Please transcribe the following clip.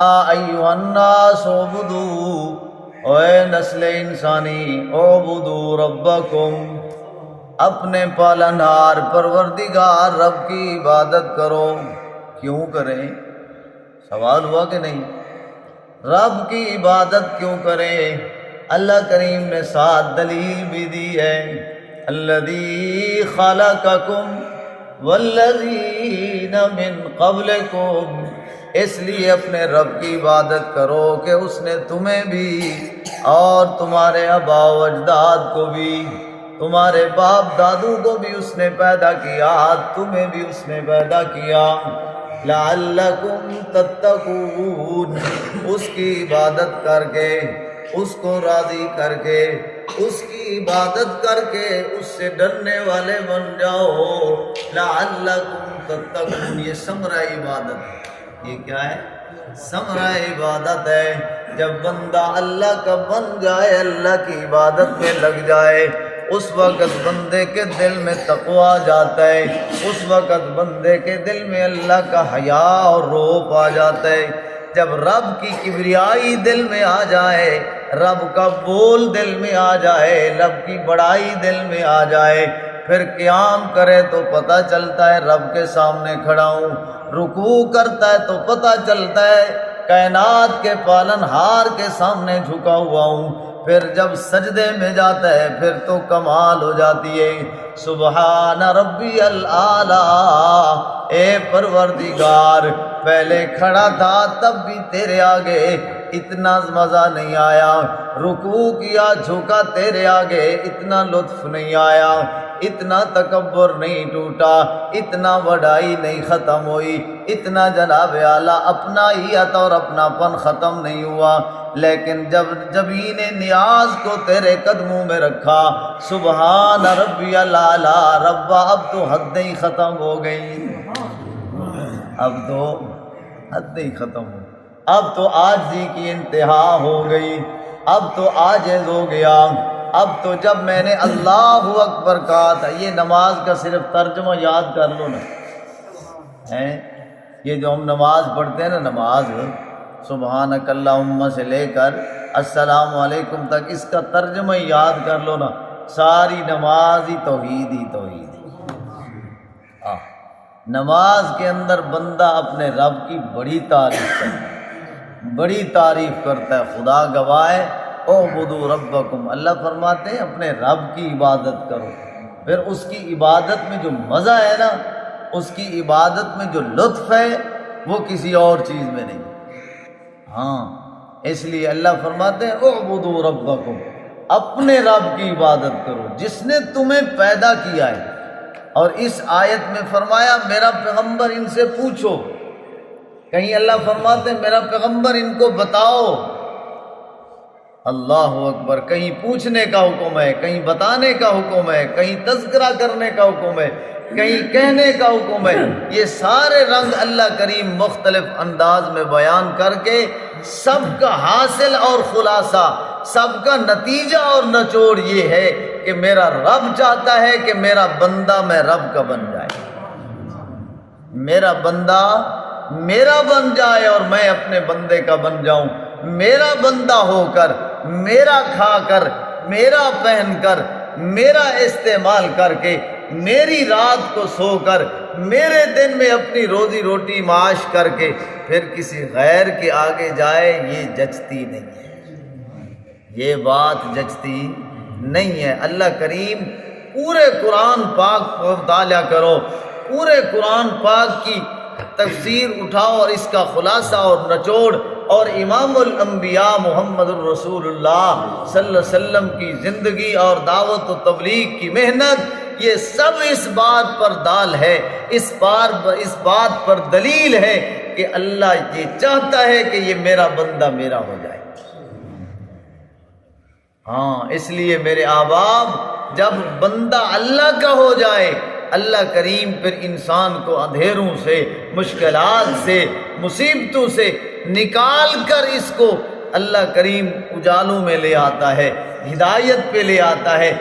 ایھا الناس اعبدوا، اے نسل انسانی، اعبدوا ربکم، اپنے پالنہار پروردگار رب کی عبادت کرو۔ کیوں کریں؟ سوال ہوا کہ نہیں؟ رب کی عبادت کیوں کریں؟ اللہ کریم نے ساتھ دلیل بھی دی ہے۔ الذی خلقکم والذین من قبلکم، اس لیے اپنے رب کی عبادت کرو کہ اس نے تمہیں بھی اور تمہارے آبا و اجداد کو بھی، تمہارے باپ دادو کو بھی اس نے پیدا کیا، تمہیں بھی اس نے پیدا کیا۔ لعلکم تتقون، اس کی عبادت کر کے، اس کو راضی کر کے، اس کی عبادت کر کے اس سے ڈرنے والے بن جاؤ۔ لعلکم تتقون، یہ ثمرہ عبادت ہے۔ یہ کیا ہے؟ ثمرہ عبادت ہے۔ جب بندہ اللہ کا بن جائے، اللہ کی عبادت میں لگ جائے، اس وقت بندے کے دل میں تقوی آ جاتا ہے، اس وقت بندے کے دل میں اللہ کا حیا اور روب آ جاتا ہے۔ جب رب کی کبریائی دل میں آ جائے، رب کا بول دل میں آ جائے، رب کی بڑائی دل میں آ جائے، پھر قیام کرے تو پتہ چلتا ہے رب کے سامنے کھڑا ہوں، رکوع کرتا ہے تو پتہ چلتا ہے کائنات کے پالن ہار کے سامنے جھکا ہوا ہوں، پھر جب سجدے میں جاتا ہے پھر تو کمال ہو جاتی ہے۔ سبحان ربی الاعلیٰ، اے پروردگار، پہلے کھڑا تھا تب بھی تیرے آگے اتنا مزہ نہیں آیا، رکوع کیا جھکا تیرے آگے اتنا لطف نہیں آیا، اتنا تکبر نہیں ٹوٹا، اتنا بڑائی نہیں ختم ہوئی، اتنا جناب اعلیٰ اپنائیت اور اپناپن ختم نہیں ہوا۔ لیکن جب جبین نیاز کو تیرے قدموں میں رکھا، سبحان ربی الاعلیٰ، ربا اب تو حدیں ہی ختم ہو گئی، اب تو حدیں ہی ختم ہو گئی، اب تو عاجزی کی انتہا ہو گئی، اب تو عاجز ہو گیا۔ اب تو جب میں نے اللہ اکبر کہا تھا، یہ نماز کا صرف ترجمہ یاد کر لو نا، یہ جو ہم نماز پڑھتے ہیں نا، نماز سبحانک اللہم سے لے کر السلام علیکم تک، اس کا ترجمہ یاد کر لو نا، ساری نماز ہی توحید ہی توحید ہے۔ نماز کے اندر بندہ اپنے رب کی بڑی تعریف کرتا ہے، بڑی تعریف کرتا ہے، خدا گواہ ہے۔ اعبدوا ربکم، اللہ فرماتے ہیں اپنے رب کی عبادت کرو، پھر اس کی عبادت میں جو مزہ ہے نا، اس کی عبادت میں جو لطف ہے وہ کسی اور چیز میں نہیں۔ اس لیے اللہ فرماتے ہیں اعبدوا ربکم، اپنے رب کی عبادت کرو جس نے تمہیں پیدا کیا ہے۔ اور اس آیت میں فرمایا میرا پیغمبر ان سے پوچھو، کہیں اللہ فرماتے ہیں میرا پیغمبر ان کو بتاؤ، اللہ اکبر، کہیں پوچھنے کا حکم ہے، کہیں بتانے کا حکم ہے، کہیں تذکرہ کرنے کا حکم ہے، کہیں کہنے کا حکم ہے۔ یہ سارے رنگ اللہ کریم مختلف انداز میں بیان کر کے سب کا حاصل اور خلاصہ، سب کا نتیجہ اور نچوڑ یہ ہے کہ میرا رب چاہتا ہے کہ میرا بندہ میں رب کا بن جائے، میرا بندہ میرا بن جائے اور میں اپنے بندے کا بن جاؤں، میرا بندہ ہو کر، میرا کھا کر، میرا پہن کر، میرا استعمال کر کے، میری رات کو سو کر، میرے دن میں اپنی روزی روٹی معاش کر کے پھر کسی غیر کے آگے جائے، یہ جچتی نہیں ہے، یہ بات جچتی نہیں ہے۔ اللہ کریم پورے قرآن پاک کو مطالعہ کرو، پورے قرآن پاک کی تفسیر اٹھاؤ اور اس کا خلاصہ اور نچوڑ، اور امام الانبیاء محمد الرسول اللہ صلی اللہ علیہ وسلم کی زندگی اور دعوت و تبلیغ کی محنت، یہ سب اس بات پر دال ہے، اس بات پر دلیل ہے کہ اللہ یہ چاہتا ہے کہ یہ میرا بندہ میرا ہو جائے۔ اس لیے میرے احباب، جب بندہ اللہ کا ہو جائے، اللہ کریم پھر انسان کو اندھیروں سے، مشکلات سے، مصیبتوں سے نکال کر اس کو اللہ کریم اجالوں میں لے آتا ہے، ہدایت پہ لے آتا ہے۔